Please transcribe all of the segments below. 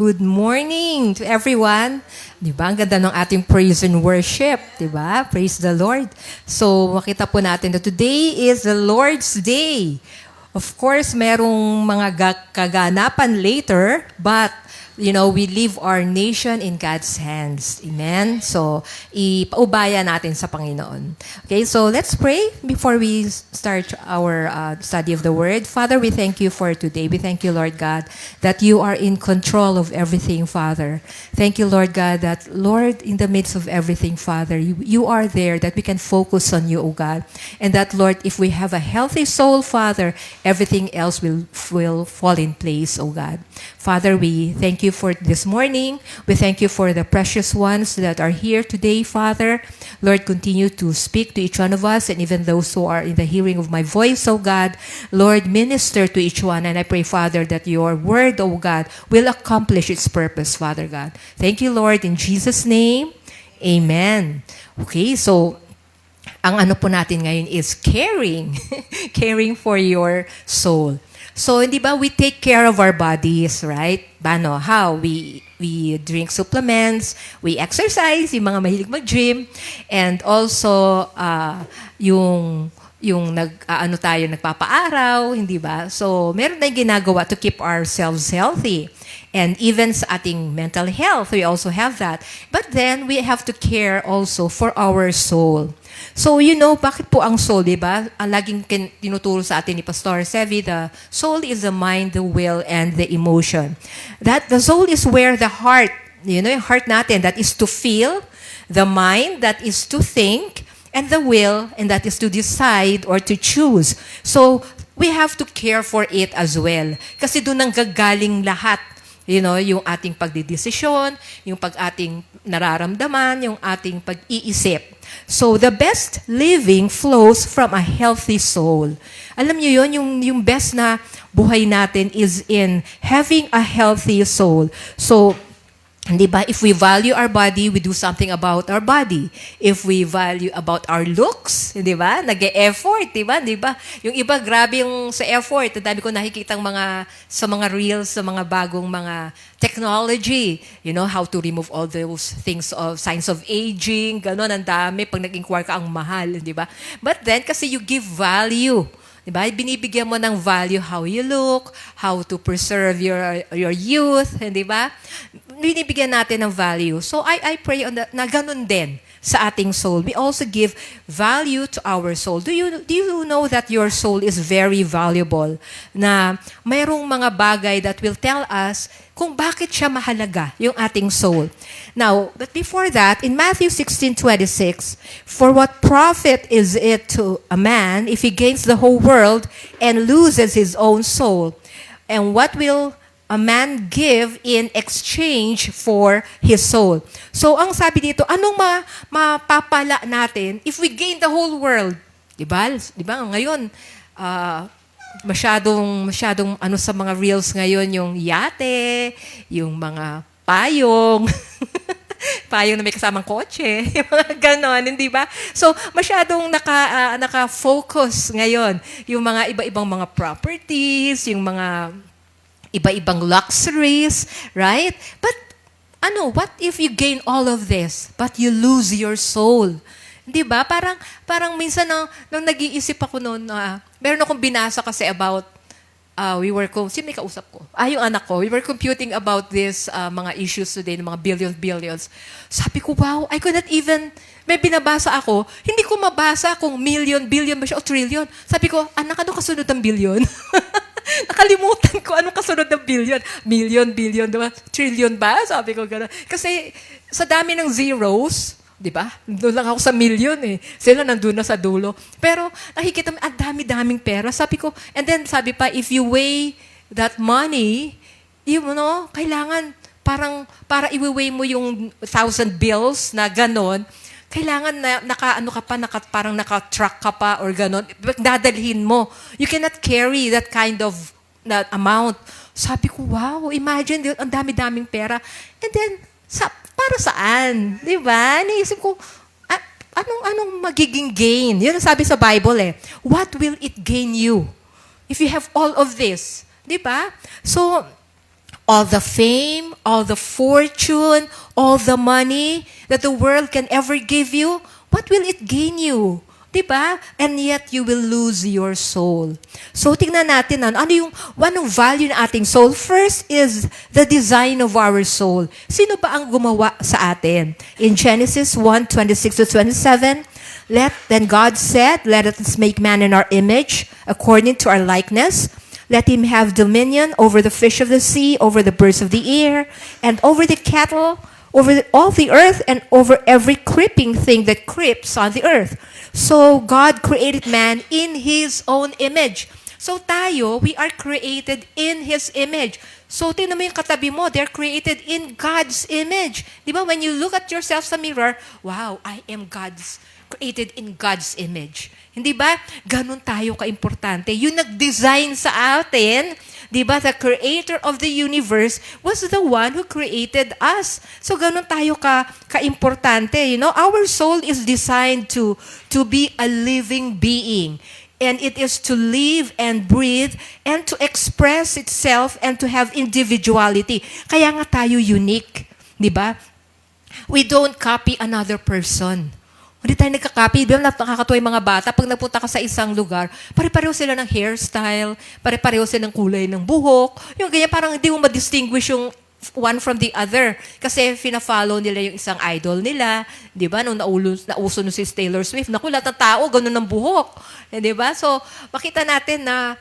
good morning to everyone. Di ba? Ang ganda ng ating praise and worship. Di ba? Praise the Lord. So, makita po natin na today is the Lord's Day. Of course, merong mga kaganapan later, but we leave our nation in God's hands. Amen? So, ipaubaya natin sa Panginoon. Okay, so let's pray before we start our study of the Word. Father, we thank you for today. We thank you, Lord God, that you are in control of everything, Father. Thank you, Lord God, that, Lord, in the midst of everything, Father, you are there, that we can focus on you, O God. And that, Lord, if we have a healthy soul, Father, everything else will fall in place, O God. Father, we thank you for this morning. We thank you for the precious ones that are here today, Father. Lord, continue to speak to each one of us and even those who are in the hearing of my voice, O God. Lord, minister to each one. And I pray, Father, that your word, O God, will accomplish its purpose, Father God. Thank you, Lord. In Jesus' name, amen. Okay, so ang ano po natin ngayon is caring. Caring for your soul. So, hindi ba, we take care of our bodies, right? Bano, how? We drink supplements, we exercise, yung mga mahilig mag-gym, and also, yung nagpapaaraw, hindi ba? So, meron tayong ginagawa to keep ourselves healthy. And even sa ating mental health, we also have that. But then, we have to care also for our soul. So, bakit po ang soul, di ba? Laging tinuturo sa atin ni Pastor Sevi, the soul is the mind, the will, and the emotion. That the soul is where the heart, yung heart natin, that is to feel, the mind, that is to think, and the will, and that is to decide or to choose. So, we have to care for it as well. Kasi doon ang gagaling lahat. Yung ating pagdidesisyon, yung ating nararamdaman, yung ating pag-iisip. So, the best living flows from a healthy soul. Alam niyo yun, yung best na buhay natin is in having a healthy soul. So, di ba, if we value our body, we do something about our body. If we value about our looks, di ba, nag-e-effort, di ba? Yung iba, grabe yung sa effort. Ang dami ko nakikitang sa mga reels, sa mga bagong mga technology, how to remove all those things of signs of aging, gano'n, ang dami. Pag nag-inquire ka, ang mahal, di ba? But then, kasi you give value. Diba? Binibigyan mo ng value how you look, how to preserve your youth, di ba? Binibigyan natin ng value. So I pray on na ganun din sa ating soul. We also give value to our soul. Do you know that your soul is very valuable? Na mayroong mga bagay that will tell us kung bakit siya mahalaga, yung ating soul. Now, but before that, in Matthew 16:26, for what profit is it to a man if he gains the whole world and loses his own soul? And what will a man give in exchange for his soul? So, ang sabi dito, anong mapapala natin if we gain the whole world? Diba? Ngayon, masyadong sa mga reels ngayon, yung yate, yung mga payong, payong na may kasamang kotse, yung mga ganon, hindi ba? So, masyadong naka-focus ngayon, yung mga iba-ibang mga properties, yung mga iba-ibang luxuries, right? But, what if you gain all of this, but you lose your soul? Di ba? Parang minsan nung nag-iisip ako noon, meron akong binasa kasi about, sino may kausap ko? Yung anak ko. We were computing about this mga issues today, ng mga billions. Sabi ko, wow, I could not even, may binabasa ako, hindi ko mabasa kung million, billion ba siya o trillion. Sabi ko, anak, ano kasunod ng billion? Nakalimutan ko anong kasunod ng billion. Million, billion, diba? Trillion ba? Sabi ko gano'n. Kasi sa dami ng zeros, di ba? Doon lang ako sa million eh. Sila nandun na sa dulo. Pero nakikita mo, ang dami-daming pera. Sabi ko, and then sabi pa, if you weigh that money, kailangan para i-weigh mo yung 1,000 bills na gano'n, kailangan na parang naka-truck ka pa or gano'n, dadalhin mo. You cannot carry that kind of that amount. Sabi ko, wow, imagine, ang dami-daming pera. And then, para saan? Di ba? Naisip ko, anong magiging gain? Yun ang sabi sa Bible eh. What will it gain you if you have all of this? Di ba? So, all the fame, all the fortune, all the money that the world can ever give you, what will it gain you? Diba? And yet, you will lose your soul. So, tingnan natin ano yung anong value ng ating soul. First is the design of our soul. Sino ba ang gumawa sa atin? In Genesis 1:26-27, then God said, "Let us make man in our image, according to our likeness. Let him have dominion over the fish of the sea, over the birds of the air, and over the cattle, over all the earth, and over every creeping thing that creeps on the earth." So God created man in His own image. So tayo, we are created in His image. So tingnan mo yung katabi mo, they're created in God's image. Di ba? When you look at yourself sa mirror, wow, I am created in God's image. Hindi ba? Ganun tayo kaimportante. Yung nag-design sa atin, di ba? The creator of the universe was the one who created us. So ganun tayo kaimportante. You know, our soul is designed to be a living being. And it is to live and breathe and to express itself and to have individuality. Kaya nga tayo unique. Di ba? We don't copy another person. Hindi tayo nagka-copy. Di ba nakakatuwa yung mga bata? Pag nagpunta ka sa isang lugar, pare-pareho sila ng hairstyle, pare-pareho sila ng kulay ng buhok. Yung ganyan, parang hindi mo ma-distinguish yung one from the other. Kasi fina-follow nila yung isang idol nila. Di ba? Nung nauso si Taylor Swift, naku, lahat ng tao, ganun ng buhok. Di ba? So, makita natin na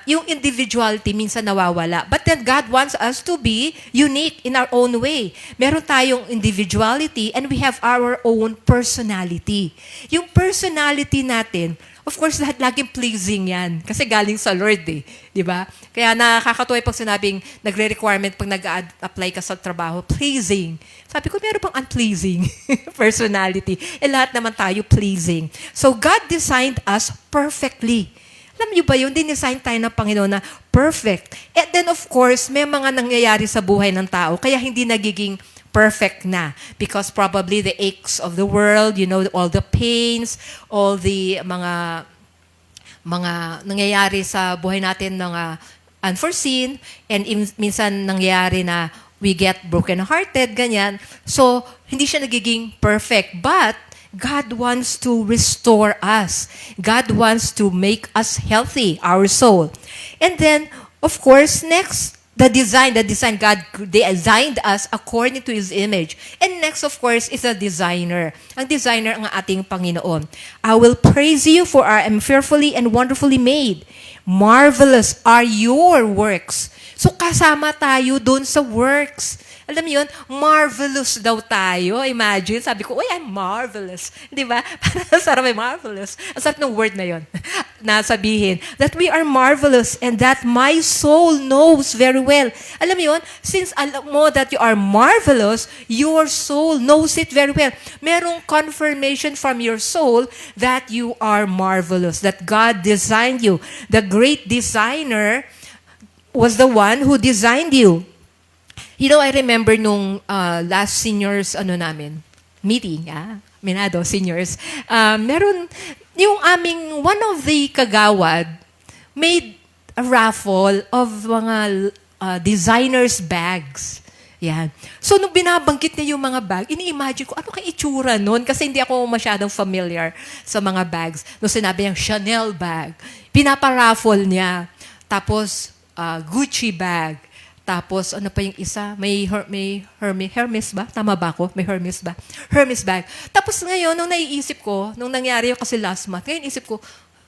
yung individuality minsan nawawala. But then God wants us to be unique in our own way. Meron tayong individuality and we have our own personality. Yung personality natin, of course, laging pleasing yan. Kasi galing sa Lord eh. Di ba? Kaya nakakatuwa pag sinabing nagre-requirement pag nag-apply ka sa trabaho, pleasing. Sabi ko, meron pang unpleasing personality. Lahat naman tayo pleasing. So God designed us perfectly. Alam niyo ba yun? Dinesign tayo ng Panginoon na perfect. And then of course, may mga nangyayari sa buhay ng tao, kaya hindi nagiging perfect na. Because probably the aches of the world, you know, all the pains, all the mga nangyayari sa buhay natin ng unforeseen, and minsan nangyayari na we get broken-hearted, ganyan. So, hindi siya nagiging perfect. But, God wants to restore us. God wants to make us healthy, our soul. And then, of course, next, the design. God designed us according to His image. And next, of course, is a designer. Ang designer ang ating Panginoon. I will praise you for I am fearfully and wonderfully made. Marvelous are your works. So kasama tayo doon sa works. Alam mo yun, marvelous daw tayo. Imagine, sabi ko, uy, I'm marvelous. Di ba? Parang sarap ay marvelous. Ang sarap ng word na yun. Nasabihin, that we are marvelous and that my soul knows very well. Alam mo yun, since alam mo that you are marvelous, your soul knows it very well. Merong confirmation from your soul that you are marvelous, that God designed you. The great designer was the one who designed you. You know, I remember nung last seniors meeting, Minado seniors, meron yung aming one of the kagawad made a raffle of mga designers bags. Yan. So, nung binabanggit niya yung mga bag, ini-imagine ko, ano kaya itsura nun? Kasi hindi ako masyadong familiar sa mga bags. Nung sinabi niyang Chanel bag, pinaparaffle niya. Tapos, Gucci bag. Tapos, ano pa yung isa? May Hermes ba? Tama ba ako? May Hermes ba? Hermes bag. Tapos ngayon, nung naiisip ko, nung nangyari yung kasi last month, ngayon isip ko,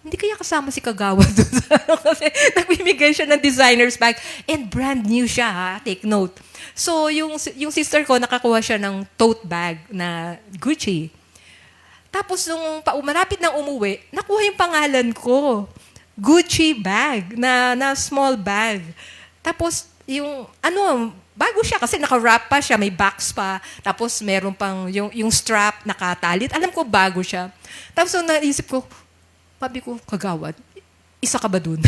hindi kaya kasama si Kagawa doon. Kasi nagbibigay siya ng designer's bag. And brand new siya, ha? Take note. So, yung sister ko, nakakuha siya ng tote bag na Gucci. Tapos, nung malapit nang umuwi, nakuha yung pangalan ko. Gucci bag, na small bag. Tapos, bago siya kasi naka-wrap pa siya, may box pa, tapos meron pang yung strap nakatalit. Alam ko bago siya. Tapos nung naisip ko, sabi ko, Kagawad, isa ka ba dun?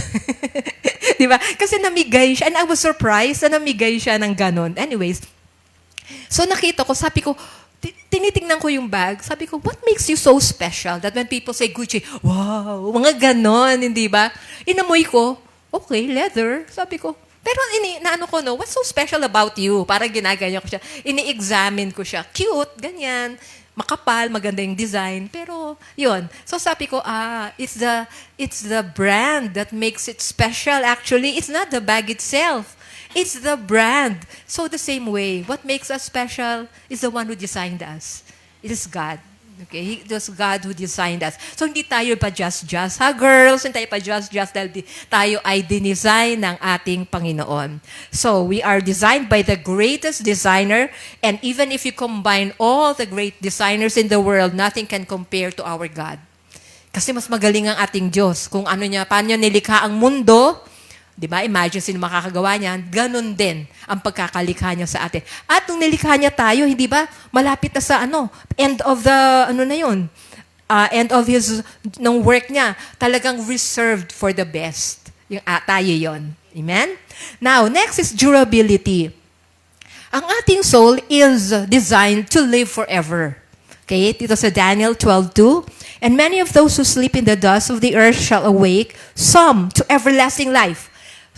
Di ba? Kasi namigay siya, and I was surprised na namigay siya ng ganon. Anyways, so nakita ko, sabi ko, tinitingnan ko yung bag, sabi ko, what makes you so special that when people say Gucci, wow, mga ganon, hindi ba? Inamoy ko, okay, leather. Sabi ko, Pero naano ko, no, what's so special about you? Parang ginaganyan ko siya. Ini-examine ko siya. Cute, ganyan. Makapal, maganda yung design. Pero, yun. So sabi ko, it's the brand that makes it special. Actually, it's not the bag itself. It's the brand. So the same way, what makes us special is the one who designed us. It is God. Okay? It was God who designed us. So hindi tayo pa just, ha girls? Hindi tayo pa just dahil tayo ay dinesign ng ating Panginoon. So we are designed by the greatest designer, and even if you combine all the great designers in the world, nothing can compare to our God. Kasi mas magaling ang ating Diyos. Kung ano niya, paano niya nilikha ang mundo, di ba? Imagine sino makakagawa niyan. Ganon din ang pagkakalikha niya sa atin. At nung nilikha niya tayo, hindi ba? Malapit na sa end of the, end of his, ng work niya. Talagang reserved for the best. Yung tayo yon. Amen? Now, next is durability. Ang ating soul is designed to live forever. Okay? Dito sa Daniel 12:2. And many of those who sleep in the dust of the earth shall awake, some to everlasting life.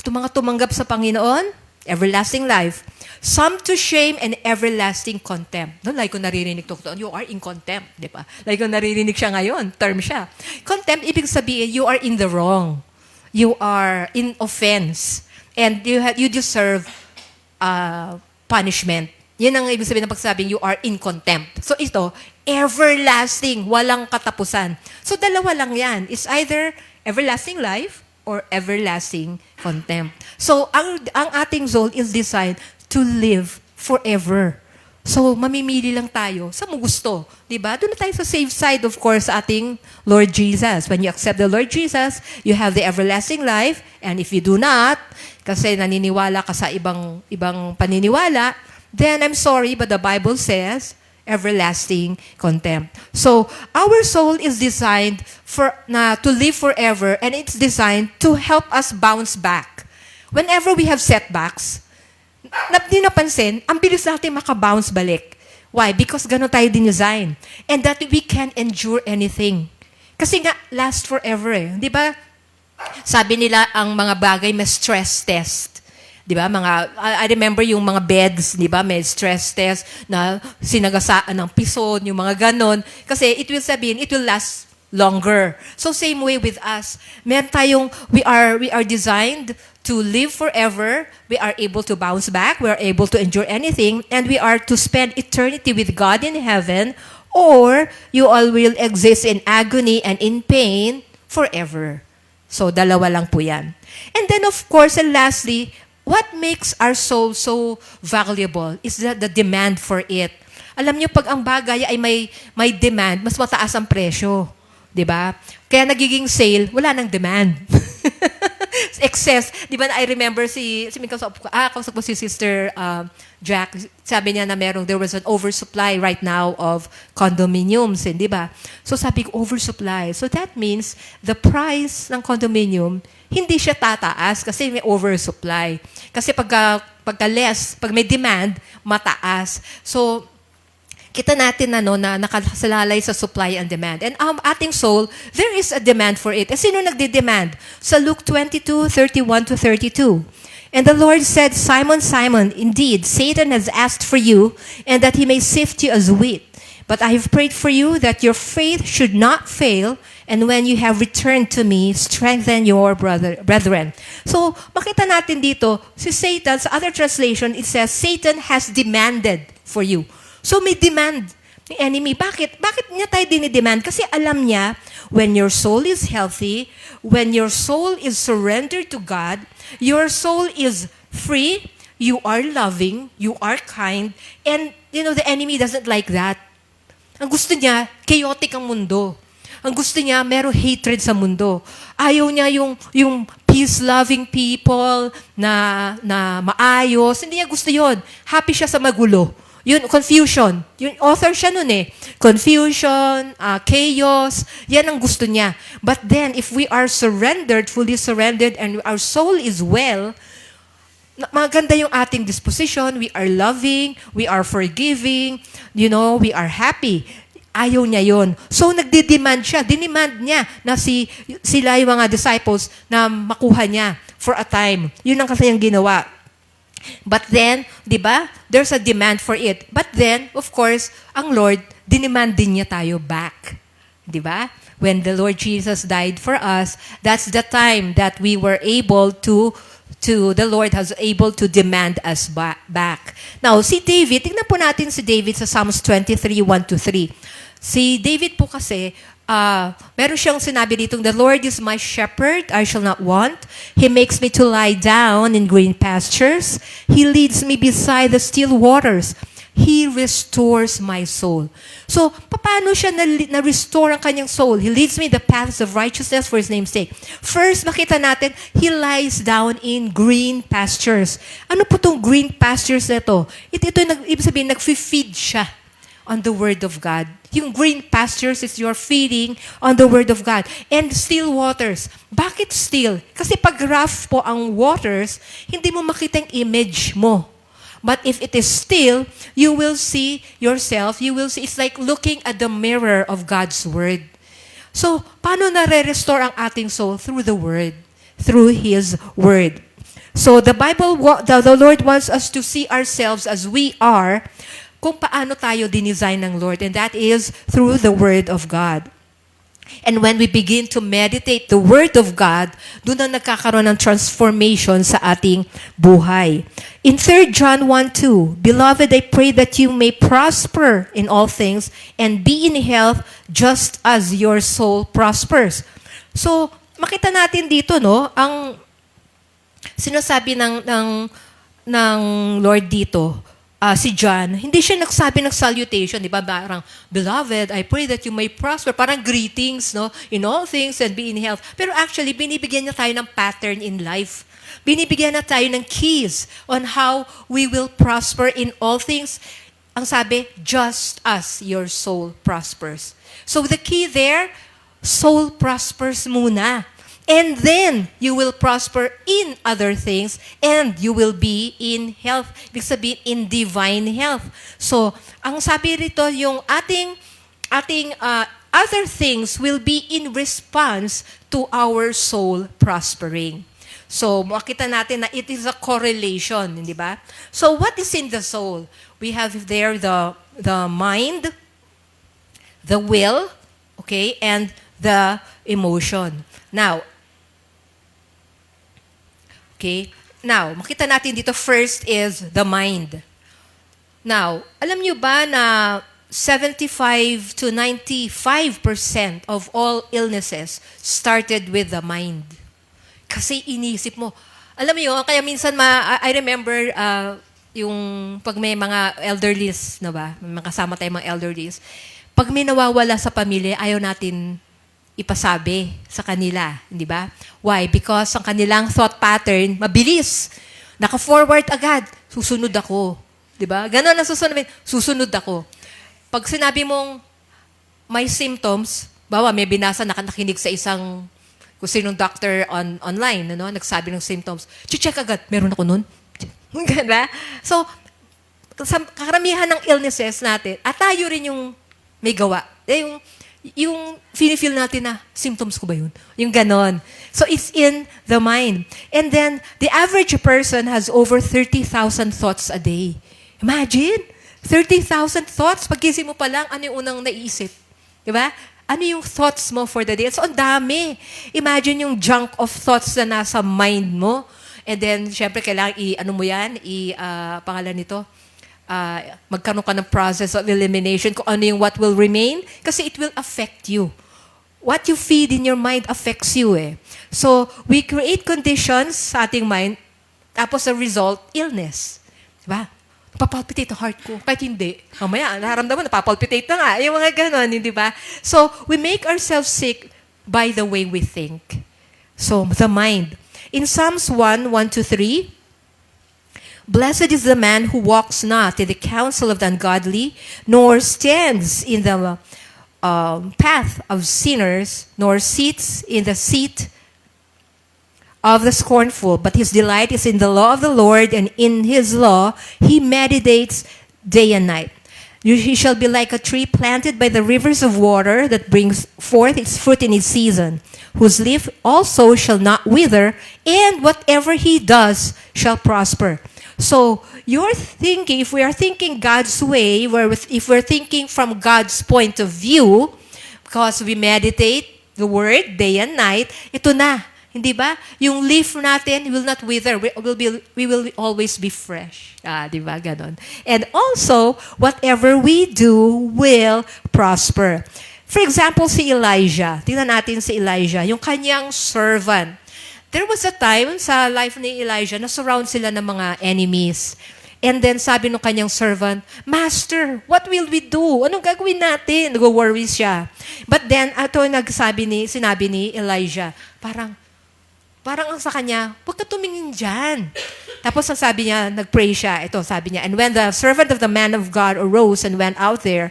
Itong mga tumanggap sa Panginoon, everlasting life. Some to shame and everlasting contempt. No, like ko naririnig to, you are in contempt, di ba? Like ko naririnig siya ngayon, term siya. Contempt, ibig sabihin, you are in the wrong. You are in offense. And you deserve punishment. Yan ang ibig sabihin ng pagsabing, you are in contempt. So ito, everlasting, walang katapusan. So dalawa lang yan. It's either everlasting life or everlasting contempt. So, ang ating soul is designed to live forever. So, mamimili lang tayo sa mo gusto. Diba? Doon na tayo sa safe side, of course, sa ating Lord Jesus. When you accept the Lord Jesus, you have the everlasting life. And if you do not, kasi naniniwala ka sa ibang paniniwala, then I'm sorry, but the Bible says, everlasting contempt. So, our soul is designed to live forever, and it's designed to help us bounce back. Whenever we have setbacks, di napansin, ang bilis natin makabounce balik. Why? Because gano'n tayo din-design. And that we can endure anything. Kasi nga, last forever eh. Di ba? Sabi nila, ang mga bagay may stress test. Di ba? I remember yung mga beds, di ba? May stress test na sinagasaan ng pison, yung mga ganon. Kasi it will sabihin, it will last longer. So same way with us. Meron tayong, we are designed to live forever. We are able to bounce back. We are able to endure anything. And we are to spend eternity with God in heaven. Or you all will exist in agony and in pain forever. So dalawa lang po yan. And then of course, and lastly, what makes our soul so valuable is the demand for it. Alam niyo, pag ang bagay ay may demand, mas mataas ang presyo. Diba? Kaya nagiging sale, wala nang demand. Excess. Diba, I remember kausap ko si Sister Jack, sabi niya na there was an oversupply right now of condominiums, di ba? So sabi ko, oversupply. So that means the price ng condominium, hindi siya tataas kasi may oversupply. Kasi pagka less, pag may demand, mataas. So, kita natin na nakasalalay sa supply and demand. And ating soul, there is a demand for it. Sino nagde-demand? Sa Luke 22:31-32. And the Lord said, Simon, Simon, indeed, Satan has asked for you, and that he may sift you as wheat. But I have prayed for you that your faith should not fail, and when you have returned to me, strengthen your brethren. So, makita natin dito, si Satan, sa other translation, it says, Satan has demanded for you. So, may demand ni enemy. Bakit? Bakit niya tayo dinidemand? Kasi alam niya, when your soul is healthy, when your soul is surrendered to God, your soul is free, you are loving, you are kind, and, the enemy doesn't like that. Ang gusto niya, chaotic ang mundo. Ang gusto niya, merong hatred sa mundo. Ayaw niya yung peace-loving people na maayos. Hindi niya gusto yon. Happy siya sa magulo. Yun, confusion. Yung author siya nun eh. Confusion, chaos, yan ang gusto niya. But then, if we are surrendered, fully surrendered, and our soul is well, maganda yung ating disposition, we are loving, we are forgiving, we are happy. Ayaw niya yon. So, nagdi-demand siya. Dinemand niya na sila yung mga disciples na makuha niya. for a time. Yun ang kanyang ginawa. But then, di ba, there's a demand for it. But then, of course, ang Lord, dinemand din niya tayo back. Di ba? When the Lord Jesus died for us, that's the time that we were able to the Lord has able to demand us back. Now, si David, tingnan po natin si David sa Psalms 23, 1-3. Si David po kasi, meron siyang sinabi dito, the Lord is my shepherd, I shall not want. He makes me to lie down in green pastures. He leads me beside the still waters. He restores my soul. So, paano siya na-restore ang kanyang soul? He leads me the paths of righteousness for His name's sake. First, makita natin, He lies down in green pastures. Ano po itong green pastures na ito? Ito ibig sabihin, nag-feed siya on the Word of God. Yung green pastures is your feeding on the Word of God. And still waters. Bakit still? Kasi pag rough po ang waters, hindi mo makita yung image mo. But if it is still, you will see yourself, you will see, it's like looking at the mirror of God's Word. So, paano nare-restore ang ating soul? Through the Word. Through His Word. So, the Lord wants us to see ourselves as we are, kung paano tayo dinesign ng Lord, and that is through the Word of God. And when we begin to meditate the Word of God, doon na nagkakaroon ng transformation sa ating buhay. In 3 John 1:2, Beloved, I pray that you may prosper in all things and be in health just as your soul prospers. So, makita natin dito, no, ang sinasabi ng Lord dito, si John, hindi siya nagsabi ng salutation, di ba? Parang, Beloved, I pray that you may prosper. Parang greetings, no? In all things and be in health. Pero actually, binibigyan niya tayo ng pattern in life. Binibigyan na tayo ng keys on how we will prosper in all things. Ang sabi, just as your soul prospers. So the key there, soul prospers muna. And then, you will prosper in other things and you will be in health. Ibig sabihin, in divine health. So, ang sabi rito, yung ating other things will be in response to our soul prospering. So, makita natin na it is a correlation, hindi ba? So, what is in the soul? We have there the mind, the will, okay, and the emotion. Now, makita natin dito first is the mind. Now, alam nyo ba na 75 to 95% of all illnesses started with the mind? Kasi inisip mo. Alam mo yun, kaya minsan I remember yung pag may mga elderlies, na ba? May kasama tayong mga elderlies. Pag may nawawala sa pamilya, ayaw natin ipasabi sa kanila, hindi ba? Why? Because ang kanilang thought pattern, mabilis. Naka-forward agad. Susunod ako. Di ba? Ganon ang susunod ako. Pag sinabi mong may symptoms, bawa may binasa, nakinig sa isang kung sinong doctor online, ano, nagsabi ng symptoms, check agad, meron ako nun. Diba? So, sa karamihan ng illnesses natin, at tayo rin yung may gawa. Yung feel natin na, symptoms ko ba yun? Yung ganon. So, it's in the mind. And then, the average person has over 30,000 thoughts a day. Imagine, 30,000 thoughts. Pagkising mo pa lang, ano yung unang naisip? Diba? Ano yung thoughts mo for the day? So, ang dami. Imagine yung junk of thoughts na nasa mind mo. And then, syempre, kailangan pangalan nito, magkaroon ka ng process of elimination kung ano yung what will remain kasi it will affect you. What you feed in your mind affects you eh. So, we create conditions sa ating mind tapos the result, illness. Diba? Napapalpitate ang heart ko. Kahit hindi. Mamaya, naramdaman, napapalpitate na nga. Yung mga ganon, hindi ba? So, we make ourselves sick by the way we think. So, the mind. In Psalms 1:1-3, Blessed is the man who walks not in the counsel of the ungodly, nor stands in the path of sinners, nor sits in the seat of the scornful. But his delight is in the law of the Lord, and in his law he meditates day and night. He shall be like a tree planted by the rivers of water that brings forth its fruit in its season, whose leaf also shall not wither, and whatever he does shall prosper. So, you're thinking, if we are thinking God's way, if we're thinking from God's point of view, because we meditate the Word day and night, ito na. Hindi ba? Yung leaf natin will not wither. We will always be fresh. Di ba? Ganon. And also, whatever we do will prosper. For example, si Elijah. Tingnan natin si Elijah, yung kanyang servant. There was a time sa life ni Elijah na surround sila ng mga enemies. And then sabi ng kanyang servant, Master, what will we do? Anong gagawin natin? Nag-worry siya. But then, sinabi ni Elijah, parang ang sa kanya, huwag ka tumingin dyan. Tapos ang sabi niya, nag-pray siya. Ito, sabi niya, and when the servant of the man of God arose and went out there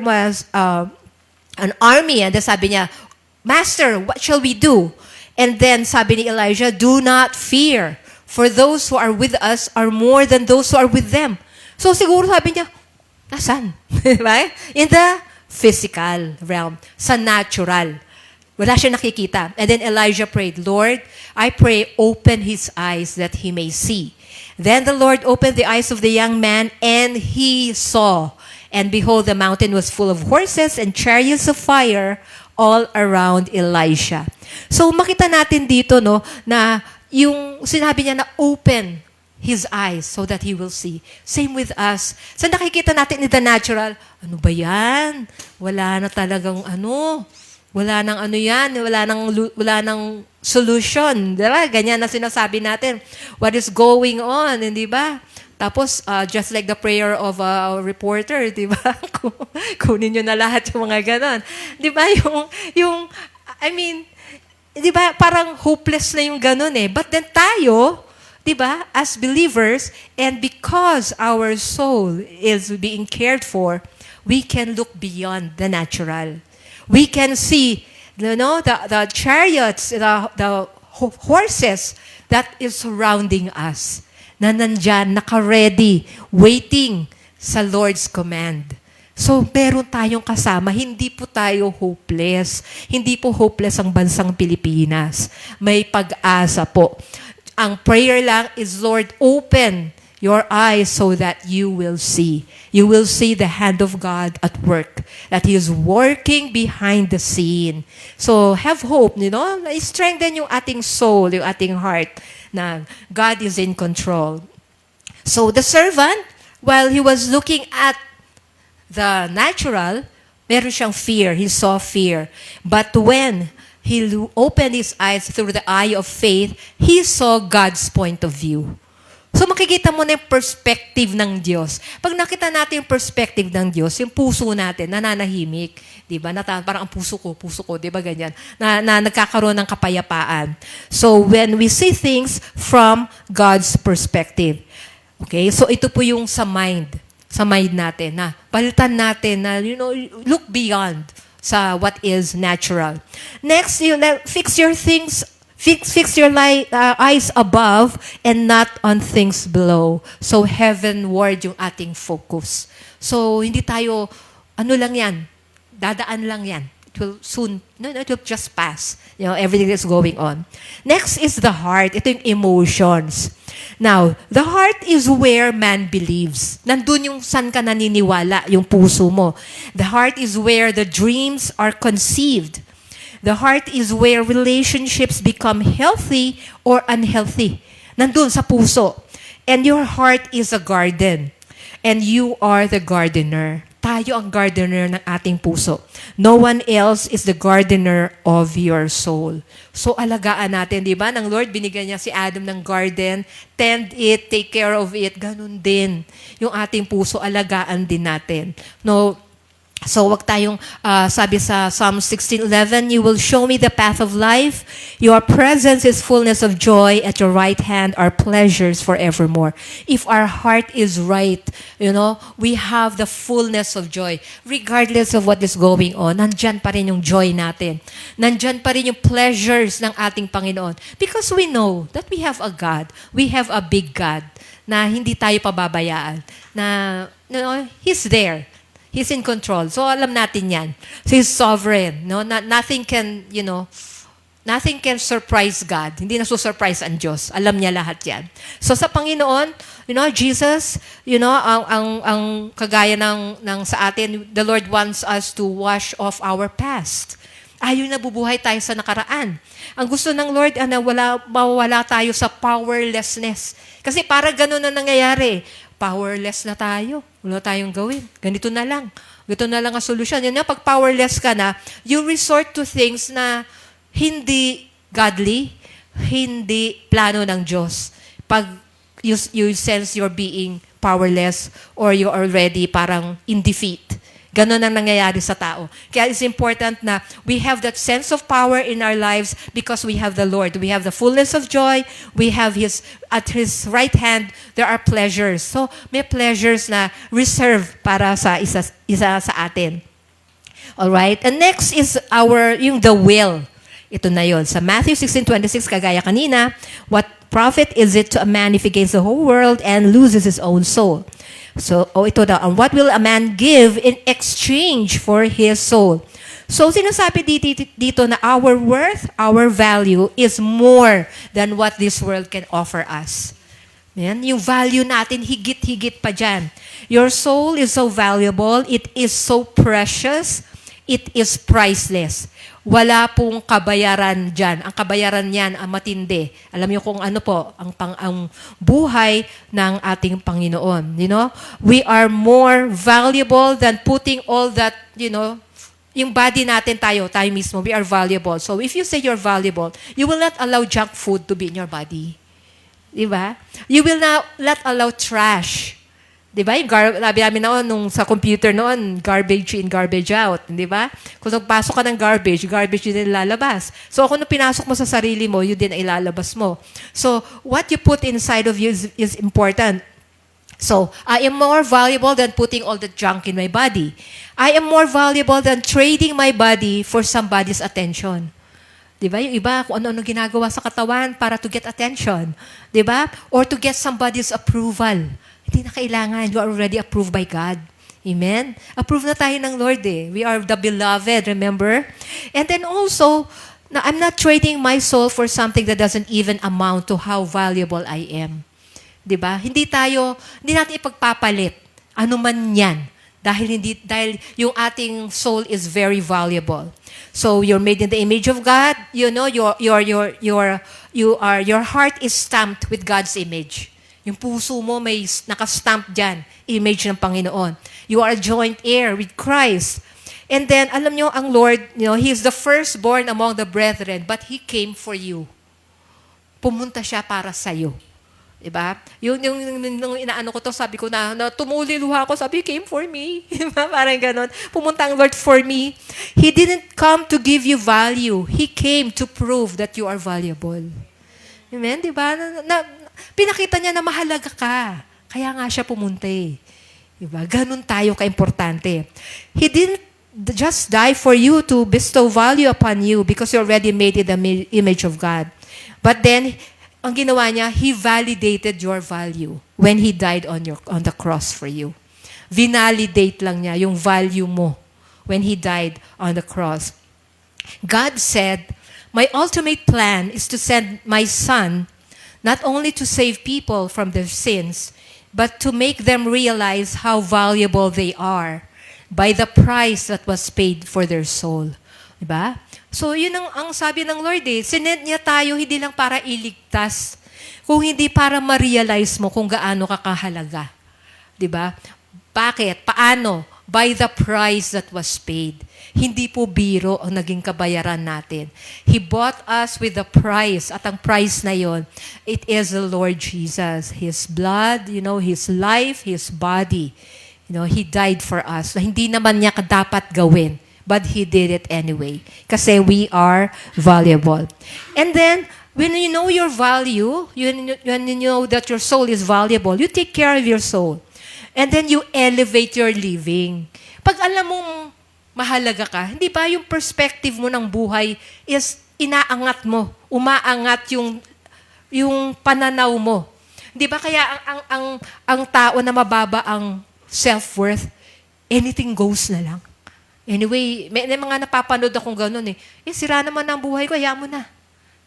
was an army. And then sabi niya, Master, what shall we do? And then sabi ni Elijah, do not fear, for those who are with us are more than those who are with them. So siguro sabi niya, nasan? Right? In the physical realm, sa natural. Wala siya nakikita. And then Elijah prayed, Lord, I pray, open his eyes that he may see. Then the Lord opened the eyes of the young man, and he saw. And behold, the mountain was full of horses and chariots of fire all around Elisha. So makita natin dito, no, na yung sinabi niya na open his eyes so that he will see. Same with us. Sa nakikita natin in the natural, ano ba yan? Wala na talagang wala nang wala nang solution. Diba? Ganyan na sinasabi natin. What is going on, hindi ba? Tapos, just like the prayer of a reporter, di ba? Kunin nyo na lahat yung mga ganon. Di ba? Di ba? Parang hopeless na yung ganon eh. But then tayo, di ba? As believers, and because our soul is being cared for, we can look beyond the natural. We can see, the chariots, the horses that is surrounding us, na nandyan, naka-ready, waiting sa Lord's command. So, meron tayong kasama. Hindi po tayo hopeless. Hindi po hopeless ang bansang Pilipinas. May pag-asa po. Ang prayer lang is, Lord, open your eyes so that you will see. You will see the hand of God at work. That He is working behind the scene. So, have hope, strengthen yung ating soul, yung ating heart, na God is in control. So, the servant, while he was looking at the natural, meron siyang fear. He saw fear. But when he opened his eyes through the eye of faith, he saw God's point of view. So makikita mo na yung perspective ng Diyos. Pag nakita natin yung perspective ng Diyos, yung puso natin, nananahimik. Diba? Parang ang puso ko, diba ganyan? Na nagkakaroon ng kapayapaan. So when we see things from God's perspective. Okay? So ito po yung sa mind natin, na palitan natin na, look beyond sa what is natural. Next, fix your eyes above and not on things below. So, heavenward yung ating focus. So, hindi tayo, lang yan, dadaan lang yan. It will soon, it will just pass. Everything that's going on. Next is the heart. Ito yung emotions. Now, the heart is where man believes. Nandun yung saan ka naniniwala, yung puso mo. The heart is where the dreams are conceived. The heart is where relationships become healthy or unhealthy. Nandun sa puso. And your heart is a garden. And you are the gardener. Tayo ang gardener ng ating puso. No one else is the gardener of your soul. So alagaan natin, di ba? Nang Lord, binigyan niya si Adam ng garden. Tend it, take care of it. Ganun din. Yung ating puso, alagaan din natin. No. So, wag tayong, sabi sa Psalm 16:11, you will show me the path of life. Your presence is fullness of joy. At your right hand are pleasures forevermore. If our heart is right, we have the fullness of joy. Regardless of what is going on, nandyan pa rin yung joy natin. Nandyan pa rin yung pleasures ng ating Panginoon. Because we know that we have a God. We have a big God na hindi tayo pababayaan. Na He's there. He's in control. So alam natin yan. So He's sovereign. No? Nothing can, nothing can surprise God. Hindi nasusurprise ang Diyos. Alam niya lahat yan. So sa Panginoon, Jesus, ang kagaya ng sa atin, the Lord wants us to wash off our past. Ayaw na bubuhay tayo sa nakaraan. Ang gusto ng Lord, mawala tayo sa powerlessness. Kasi para ganun na nangyayari. Powerless na tayo. Wala tayong gawin. Ganito na lang. Ganito na lang ang solusyon. Pag powerless ka na, you resort to things na hindi godly, hindi plano ng Diyos. Pag you sense you're being powerless or you're already parang in defeat. Ganon ang nangyayari sa tao. Kaya it's important na we have that sense of power in our lives because we have the Lord. We have the fullness of joy. We have at His right hand, there are pleasures. So, may pleasures na reserved para sa isa sa atin. Alright? And next is the will. Ito na yon. Sa Matthew 16:26, kagaya kanina, what profit is it to a man if he gains the whole world and loses his own soul? So, ito daw, and what will a man give in exchange for his soul? So, sinasabi dito na our worth, our value is more than what this world can offer us. Yan, yung value natin, higit-higit pa dyan. Your soul is so valuable, it is so precious, it is priceless. Wala pong kabayaran dyan. Ang kabayaran niyan ang matindi. Alam niyo kung ano po, ang buhay ng ating Panginoon. We are more valuable than putting all that, yung body natin tayo mismo, we are valuable. So if you say you're valuable, you will not allow junk food to be in your body. Diba? You will not allow trash. Diba? Sabi namin nung sa computer noon, garbage in, garbage out. Diba? Kung nagpasok ka ng garbage din lalabas. So kung pinasok mo sa sarili mo, yun din ay lalabas mo. So what you put inside of you is important. So, I am more valuable than putting all the junk in my body. I am more valuable than trading my body for somebody's attention. Diba? Yung iba, kung ano-ano ginagawa sa katawan para to get attention. Diba? Or to get somebody's approval. Hindi na kailangan. You are already approved by God. Amen? Approved na tayo ng Lord eh. We are the beloved, remember? And then also, I'm not trading my soul for something that doesn't even amount to how valuable I am. Diba? Hindi natin ipagpapalit. Ano man yan. Dahil yung ating soul is very valuable. So you're made in the image of God. Your heart is stamped with God's image. Yung puso mo may nakastamp dyan, image ng Panginoon. You are a joint heir with Christ. And then, alam nyo, ang Lord, He is the firstborn among the brethren, but He came for you. Pumunta siya para sa'yo. Diba? Yung inaano ko to, sabi ko na tumuli luha ko, sabi, He came for me. Diba? Parang ganon. Pumunta ang Lord for me. He didn't come to give you value. He came to prove that you are valuable. Amen? Diba? Pinakita niya na mahalaga ka. Kaya nga siya pumunta eh. Diba? Ganun tayo kaimportante. He didn't just die for you to bestow value upon you because you're already made in the image of God. But then, ang ginawa niya, He validated your value when He died on the cross for you. Vinalidate lang niya yung value mo when He died on the cross. God said, my ultimate plan is to send my Son not only to save people from their sins, but to make them realize how valuable they are by the price that was paid for their soul. Diba? So, yun ang sabi ng Lord eh. Sinend niya tayo hindi lang para iligtas, kung hindi para ma-realize mo kung gaano ka kahalaga. Diba? Bakit? Paano? By the price that was paid. Hindi po biro ang naging kabayaran natin. He bought us with a price. At ang price na yon, it is the Lord Jesus. His blood, His life, His body. He died for us. Hindi naman niya dapat gawin. But He did it anyway. Kasi we are valuable. And then, when you know your value, when you know that your soul is valuable, you take care of your soul. And then you elevate your living. Pag alam mong mahalaga ka, hindi ba yung perspective mo ng buhay is inaangat mo, umaangat yung pananaw mo. Hindi ba kaya ang tao na mababa ang self-worth, anything goes na lang. Anyway, may mga napapanood akong ganun eh. Sira naman ang buhay ko, hayaan mo na.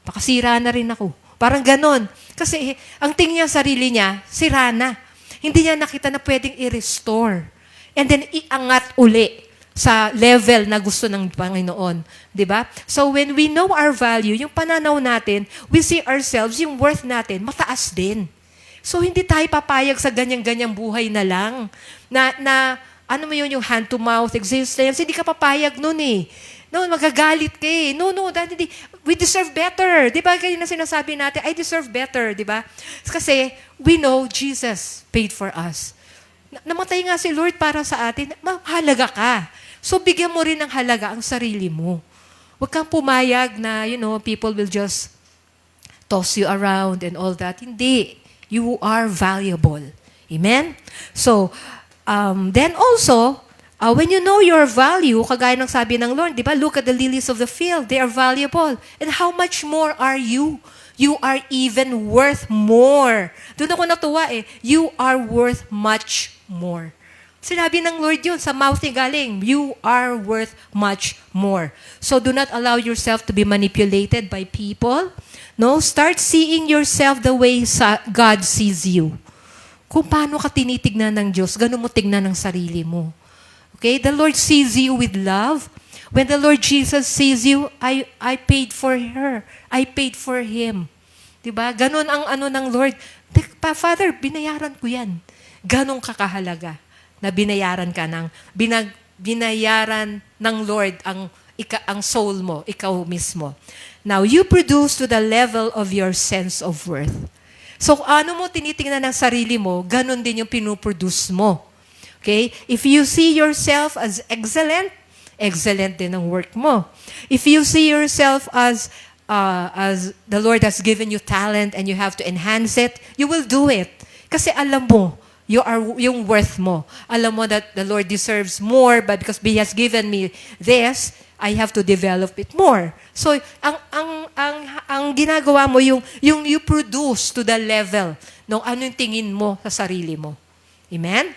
Baka sira na rin ako. Parang ganun. Kasi ang tingin niya sarili niya, sira na. Hindi niya nakita na pwedeng i-restore. And then iangat uli sa level na gusto ng Panginoon. Diba? So when we know our value, yung pananaw natin, we see ourselves, yung worth natin, mataas din. So hindi tayo papayag sa ganyan-ganyang buhay na lang. Ano mo yun, yung hand-to-mouth existence, hindi ka papayag nun eh. No, magagalit ka eh. No, hindi. We deserve better. Di ba? Kaya na sinasabi natin, I deserve better. Di ba? Kasi we know Jesus paid for us. Namatay nga si Lord para sa atin. Mahalaga ka. So, bigyan mo rin ng halaga ang sarili mo. Huwag kang pumayag na, people will just toss you around and all that. Hindi. You are valuable. Amen? So, then also, when you know your value, kagaya ng sabi ng Lord, di ba? Look at the lilies of the field. They are valuable. And how much more are you? You are even worth more. Doon ako natuwa eh. You are worth much more. Sinabi ng Lord yun, sa mouth ni galing, you are worth much more. So do not allow yourself to be manipulated by people. No, start seeing yourself the way God sees you. Kung paano ka tinitignan ng Diyos, ganun mo tignan ng sarili mo. Okay? The Lord sees you with love. When the Lord Jesus sees you, I paid for her. I paid for him. Diba? Ganun ang ng Lord. Father, binayaran ko yan. Ganun kakahalaga na binayaran ka binayaran ng Lord ang soul mo, ikaw mismo. Now, you produce to the level of your sense of worth. So, ano mo tinitingnan ng sarili mo, ganun din yung pinuproduce mo. Okay? If you see yourself as excellent, excellent din ang work mo. If you see yourself as the Lord has given you talent and you have to enhance it, you will do it. Kasi alam mo, yung worth mo. Alam mo that the Lord deserves more, but because He has given me this, I have to develop it more. So, ang ginagawa mo, yung you produce to the level ng ano yung tingin mo sa sarili mo. Amen?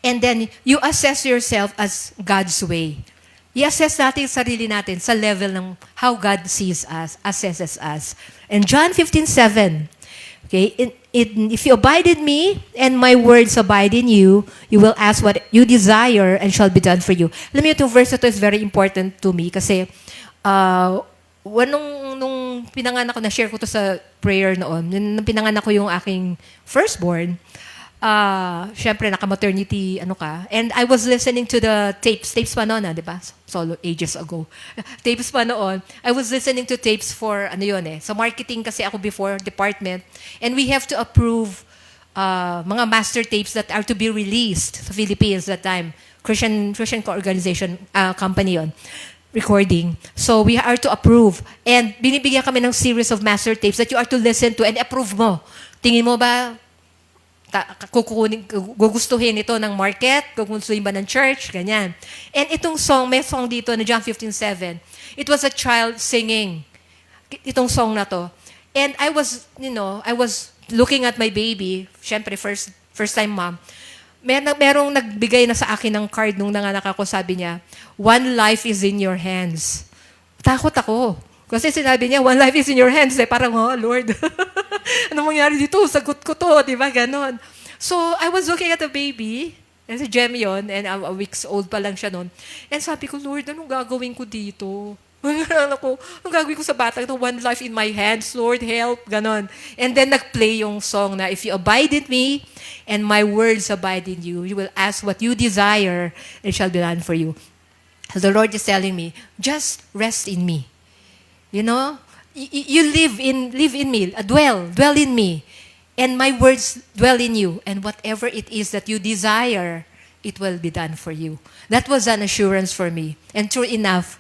And then, you assess yourself as God's way. I-assess natin yung sarili natin sa level ng how God sees us, assesses us. And John 15:7, okay, if you abide in me and my words abide in you, you will ask what you desire and shall be done for you. Alam mo, itong verse ito is very important to me kasi nung pinanganak ko, na-share ko to sa prayer noon, nung pinanganak ko yung aking firstborn, syempre, naka-maternity, and I was listening to the tapes pa noon, di ba? Solo ages ago. Tapes pa noon. I was listening to tapes for, sa marketing kasi ako before, department, and we have to approve mga master tapes that are to be released sa Philippines that time. Christian organization, company yon, recording. So we are to approve. And binibigyan kami ng series of master tapes that you are to listen to and approve mo. Tingin mo ba, gugustuhin ito ng market, gugustuhin ba ng church, ganyan. And itong song, may song dito na John 15:7. It was a child singing itong song na to. And I was looking at my baby, syempre first time mom. Merong nagbigay na sa akin ng card nung nanganak ako, sabi niya, "One life is in your hands." Takot ako. Kasi sinabi niya, "One life is in your hands." Parang, oh, Lord, ano mangyari dito? Sagot ko to, di ba? Ganon. So, I was looking at the baby, and si Jem yun, and a weeks old pa lang siya noon. And sabi ko, Lord, anong gagawin ko dito? Anong gagawin ko sa bata? One life in my hands, Lord, help. Ganon. And then nag-play yung song na, "If you abide in me, and my words abide in you, you will ask what you desire, and it shall be done for you." So the Lord is telling me, just rest in me. You live in me, dwell in me, and my words dwell in you, and whatever it is that you desire, it will be done for you. That was an assurance for me. And true enough,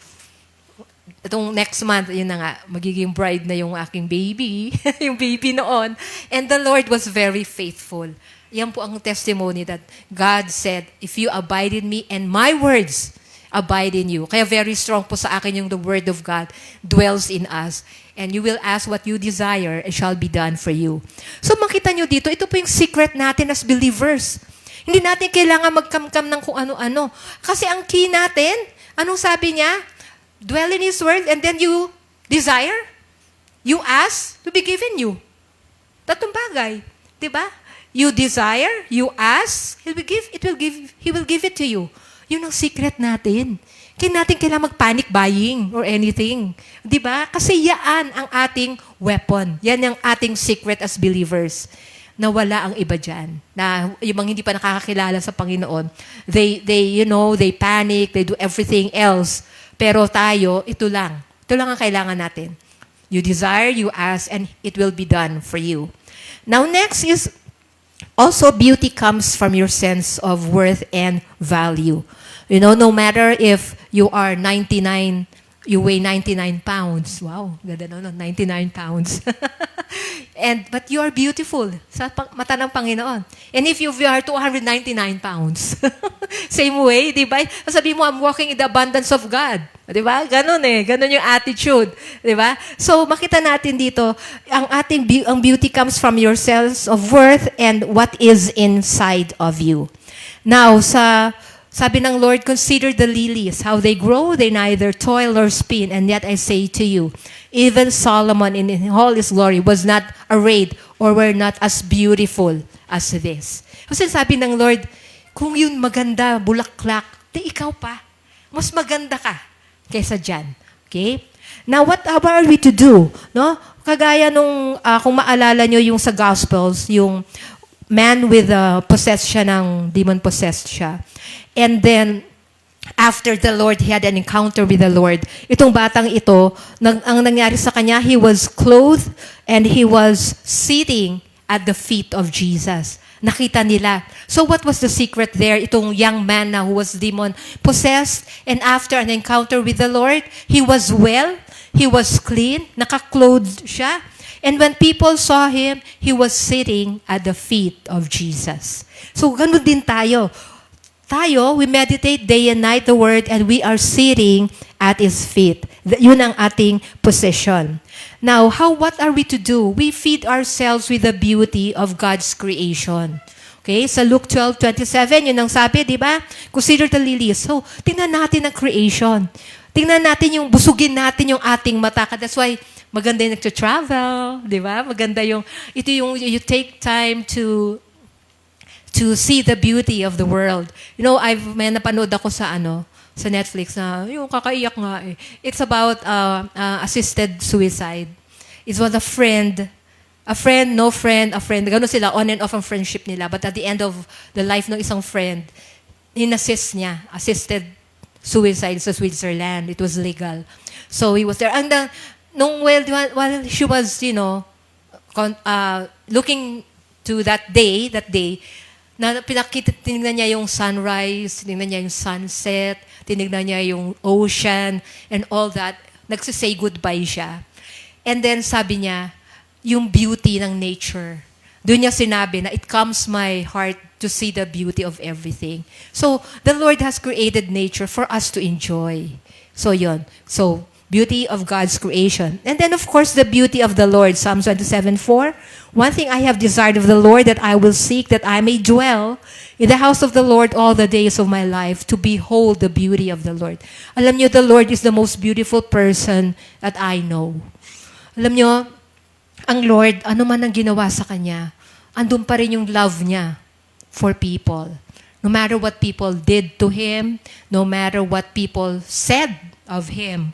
itong next month, yun na nga, magiging bride na yung aking baby, yung baby noon. And the Lord was very faithful. Yan po ang testimony that God said, "If you abide in me and my words abide in you." Kaya very strong po sa akin yung the word of God dwells in us. And you will ask what you desire, it shall be done for you. So makita nyo dito, ito po yung secret natin as believers. Hindi natin kailangan magkamkam ng kung ano-ano. Kasi ang key natin, anong sabi niya? Dwell in His Word and then you desire, you ask to be given you. Tatlong bagay. Diba? You desire, you ask, He will give it to you. Yun ang secret natin. Kaya natin kailangan mag-panic buying or anything. Diba? Kasi yan ang ating weapon. Yan ang ating secret as believers. Na wala ang iba dyan. Na yung mga hindi pa nakakakilala sa Panginoon, they panic, they do everything else. Pero tayo, ito lang. Ito lang ang kailangan natin. You desire, you ask, and it will be done for you. Now next is, also beauty comes from your sense of worth and value. You know, no matter if you are 99, you weigh 99 pounds. Wow, ganda no, 99 pounds. But you are beautiful sa mata ng Panginoon. And if you are 299 pounds, same way, di ba? Sabi mo, I'm walking in the abundance of God. Di ba? Ganon Ganon yung attitude. Di ba? So, makita natin dito, ang beauty comes from your sense of worth and what is inside of you. Now, sabi ng Lord, consider the lilies, how they grow, they neither toil nor spin, and yet I say to you, even Solomon in all his glory was not arrayed or were not as beautiful as this. Kasi sabi ng Lord, kung yun maganda, bulaklak, di ikaw pa. Mas maganda ka kaysa dyan. Okay? Now, what are we to do? No? Kagaya nung, kung maalala nyo yung sa Gospels, yung man with possessed siya ng demon-possessed siya. And then, after the Lord, he had an encounter with the Lord. Itong batang ito, ang nangyari sa kanya, he was clothed and he was sitting at the feet of Jesus. Nakita nila. So what was the secret there? Itong young man na who was demon-possessed, and after an encounter with the Lord, he was well, he was clean, naka-clothed siya. And when people saw him, he was sitting at the feet of Jesus. So ganun din tayo. We meditate day and night the Word, and we are sitting at His feet. Yun ang ating position. Now, what are we to do? We feed ourselves with the beauty of God's creation. Okay? Sa Luke 12:27, yun ang sabi, di ba? Consider the lilies. So, tingnan natin ang creation. Tingnan natin busugin natin yung ating mata. That's why, maganda yung nagtra-travel, di ba? Maganda you take time to see the beauty of the world. You know, may napanood ako sa Netflix na, yung kakaiyak nga eh. It's about assisted suicide. It was a friend, no friend, a friend. Gano'n sila, on and off ang friendship nila. But at the end of the life ng isang friend, in-assist niya, assisted suicide sa Switzerland. It was legal. So he was there. And while she was, looking to that day, tinignan niya yung sunrise, tinignan niya yung sunset, tinignan niya yung ocean, and all that. Nagsisay goodbye siya. And then sabi niya, yung beauty ng nature. Doon niya sinabi na it calms my heart to see the beauty of everything. So, the Lord has created nature for us to enjoy. So, yun. So, beauty of God's creation. And then, of course, the beauty of the Lord. Psalm 27:4. One thing I have desired of the Lord that I will seek, that I may dwell in the house of the Lord all the days of my life, to behold the beauty of the Lord. Alam niyo, the Lord is the most beautiful person that I know. Alam niyo, ang Lord, ano man ang ginawa sa Kanya, andun pa rin yung love niya for people. No matter what people did to Him, no matter what people said of Him,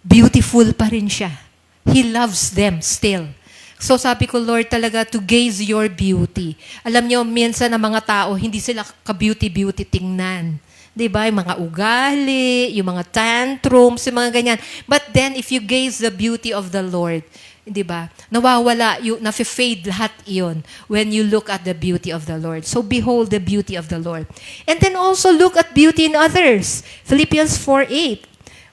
beautiful pa rin siya. He loves them still. So sabi ko, Lord, talaga to gaze your beauty. Alam niyo, minsan ang mga tao, hindi sila ka-beauty-beauty tingnan. Diba? Yung mga ugali, yung mga tantrums, yung mga ganyan. But then, if you gaze the beauty of the Lord, diba? Nawawala, nafe-fade lahat iyon when you look at the beauty of the Lord. So, behold the beauty of the Lord. And then also look at beauty in others. Philippians 4:8.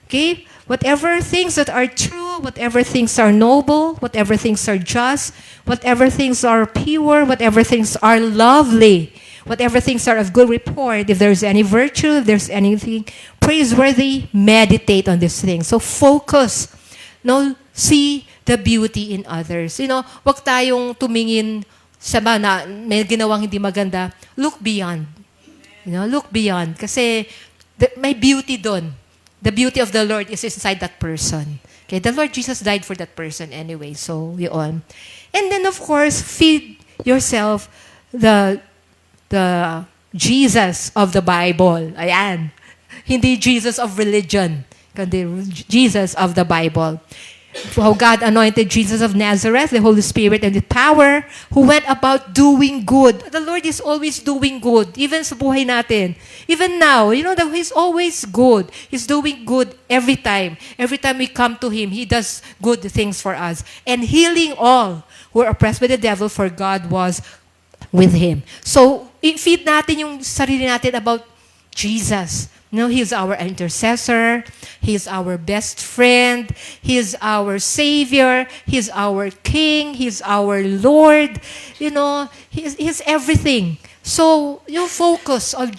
Okay? Whatever things that are true, whatever things are noble, whatever things are just, whatever things are pure, whatever things are lovely, whatever things are of good report, if there's any virtue, if there's anything praiseworthy, meditate on these things. So focus. See the beauty in others. Wag tayong tumingin Sabi na may ginawang hindi maganda, look beyond. Look beyond. Kasi may beauty doon. The beauty of the Lord is inside that person. Okay, the Lord Jesus died for that person anyway. So, yun. And then, of course, feed yourself the Jesus of the Bible. Ayan. Hindi Jesus of religion, kundi Jesus of the Bible. How God anointed Jesus of Nazareth, the Holy Spirit and the power, who went about doing good. The Lord is always doing good, even sa buhay natin. Even now, that He's always good. He's doing good every time. Every time we come to Him, He does good things for us. And healing all who are oppressed by the devil, for God was with Him. So, i-feed natin yung sarili natin about Jesus. He's our intercessor. He's our best friend. He's our Savior. He's our King. He's our Lord. He's everything. So, focus on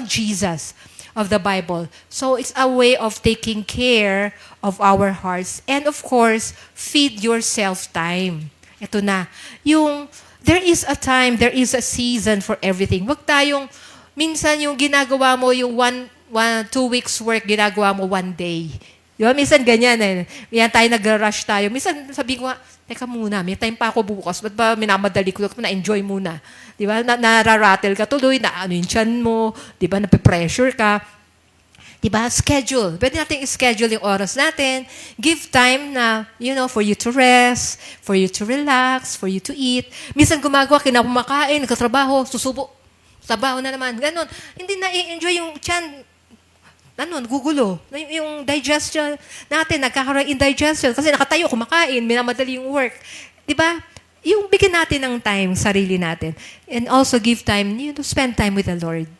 Jesus of the Bible. So, it's a way of taking care of our hearts. And of course, feed yourself time. Ito na. There is a time, there is a season for everything. Wag tayong minsan yung ginagawa mo, yung 2 weeks work, ginagawa mo 1 day. Minsan ganyan eh. Yan tayo nag-rush tayo. Minsan sabi ko nga, teka muna, may time pa ako bukas. Ba't ba minamadali ko? Na-enjoy muna. Di ba? Nararattle ka tuloy, yung tiyan mo. Di ba? Nape-pressure ka. Di ba? Schedule. Pwede natin i-schedule yung oras natin. Give time na, for you to rest, for you to relax, for you to eat. Minsan gumagawa, kinapumakain, nagkatrabaho, susubo. Sabaw na naman. Ganon. Hindi na-enjoy yung tiyan. Gugulo. Yung digestion natin, nagkakaroon indigestion. Kasi nakatayo, kumakain, minamadali yung work. Diba? Yung bigyan natin ng time, sarili natin. And also give time, spend time with the Lord.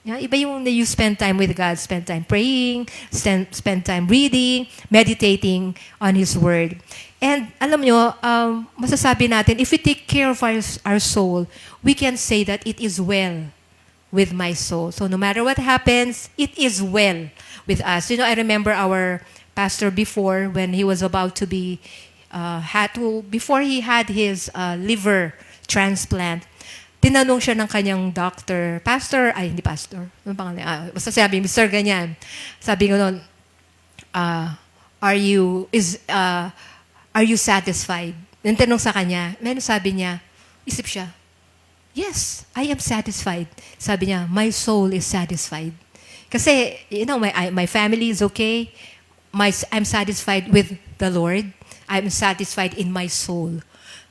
Iba yung you spend time with God, spend time praying, spend time reading, meditating on His Word. And alam nyo, masasabi natin, if we take care of our soul, we can say that it is well with my soul. So no matter what happens, it is well with us. I remember our pastor before, when he was about to be, before he had his liver transplant, tinanong siya ng kanyang doctor, hindi pastor, ano pangalan? Basta sabi, Mr. Ganyan. Sabi ko noon, are you satisfied? Nang tanong sa kanya, sabi niya, isip siya, yes, I am satisfied. Sabi niya, my soul is satisfied. Kasi, my family is okay. I'm satisfied with the Lord. I'm satisfied in my soul.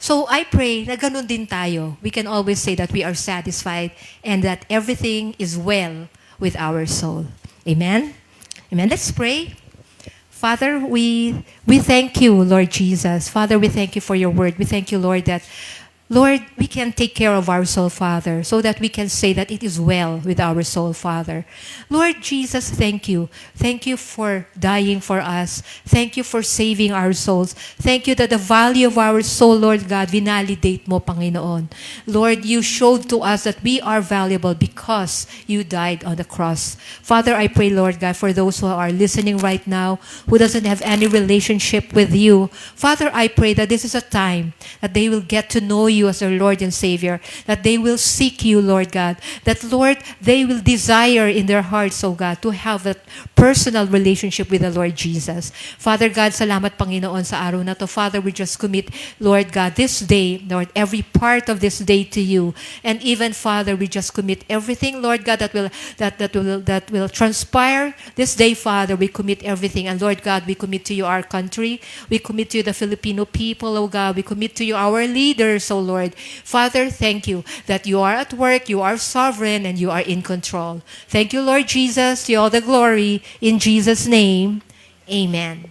So I pray na ganun din tayo. We can always say that we are satisfied and that everything is well with our soul. Amen? Amen. Let's pray. Father, we thank you, Lord Jesus. Father, we thank you for your word. We thank you, Lord, that Lord, we can take care of our soul, Father, so that we can say that it is well with our soul, Father. Lord Jesus, thank you. Thank you for dying for us. Thank you for saving our souls. Thank you that the value of our soul, Lord God, vinalidate mo, Panginoon. Lord, you showed to us that we are valuable because you died on the cross. Father, I pray, Lord God, for those who are listening right now, who doesn't have any relationship with you. Father, I pray that this is a time that they will get to know you as their Lord and Savior, that they will seek you, Lord God, that, Lord, they will desire in their hearts, oh God, to have that personal relationship with the Lord Jesus. Father God, salamat, Panginoon, sa araw na to. Father, we just commit, Lord God, this day, Lord, every part of this day to you. And even, Father, we just commit everything, Lord God, that will transpire this day, Father. We commit everything. And Lord God, we commit to you our country. We commit to you the Filipino people, oh God. We commit to you our leaders, oh Lord. Father, thank you that you are at work, you are sovereign, and you are in control. Thank you, Lord Jesus. To you all the glory. In Jesus' name, amen.